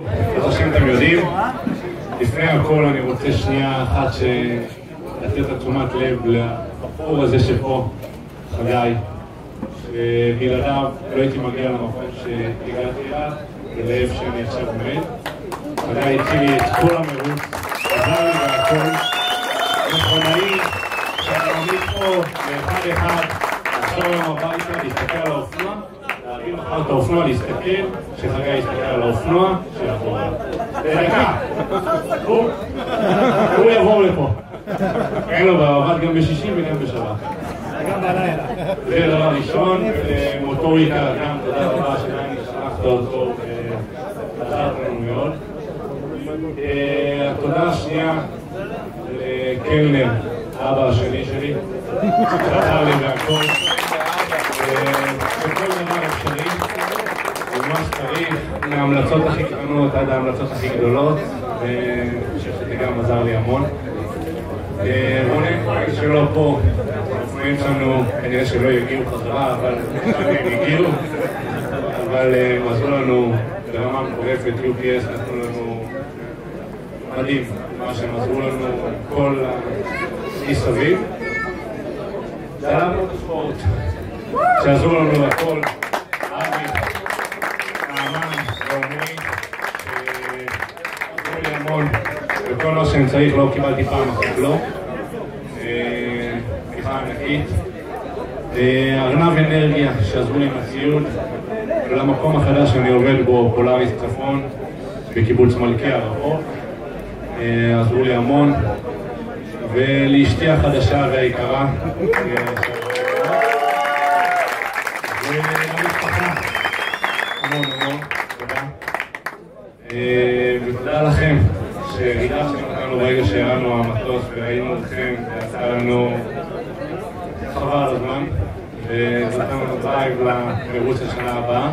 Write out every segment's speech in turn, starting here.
כמו שאתם יודעים, לפני הכל אני רוצה שנייה אחת לתת את תשומת לב לבחור הזה שפה, חגי, שבלעדיו לא הייתי מגיע למקום שהגעתי אליו, ולאיפה שאני עכשיו עומד. חגי התחיל לי את כל המרוץ, עזר לי והכל, מכונאי שאני עומד פה לאחד אחד, לחזור היום הביתה, להסתכל על האופנוע, להרים אחר את האופנוע, להסתכל, שחגי יסתכל על האופנוע, שיעבור. דקה, הוא יעבור לפה. אין לו בעבד גם בשישי וגם בשבת. גם בלילה. זה דבר ראשון, מוטוריקה גם, תודה רבה שלהם, שלחת אותו, עזרת לנו מאוד. התודה השנייה לקלנר, האבא השני שלי, שעזר לי והכל. שכל דבר אפשרי, ומה שצריך, מההמלצות הכי קטנות עד ההמלצות הכי גדולות, ואני חושב שזה גם עזר לי המון. רונן, שלא פה, האופנועים שלנו כנראה שלא יגיעו חזרה, אבל הם הגיעו, אבל הם עזרו לנו ברמה מטורפת, UPS נתנו לנו מדהים, מה שהם עזרו לנו כל מסביב. זה היה מוטוספורט, שעזרו לנו הכל, אבי, נעמן ועומרי, שעזרו לי המון, וכל מה שאני צריך לא קיבלתי פעם אחת לא. פתיחה ענקית. ארנב אנרגיה שעזרו לי עם הציוד, ולמקום החדש שאני עובד בו, פולאריס צפון, בקיבוץ מלכי הרחוב, עזרו לי המון. ולאשתי החדשה והיקרה, ולמשפחה, המון המון, תודה. ותודה לכם שריגשתם אותנו ברגע שהראינו המטוס וראינו אתכם ועשה לנו חבל הזמן ונתנו לנו דרייב למרוץ השנה הבאה.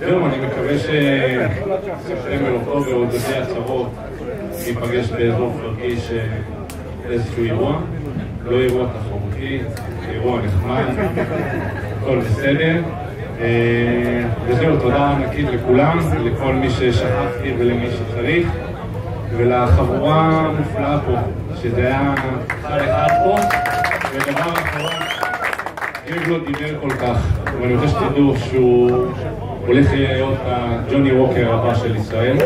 זהו, אני מקווה שספטמבר אוקטובר עוד לפני הצהרות ניפגש באזור פרקיש לאיזשהו אירוע, לא אירוע תחרותי, אירוע נחמד, הכל בסדר. וזהו, תודה ענקית לכולם, לכל מי ששכחתי ולמי שצריך, ולחבורה המופלאה פה, שזה היה אחד פה. ודבר אחרון, ג'ייב לא דיבר כל כך, אבל אני רוצה שתדעו שהוא הולך להיות הג'וני ווקר הבא של ישראל.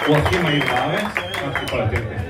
הוא הכי מהיר בארץ, רק טיפה לתת טכני.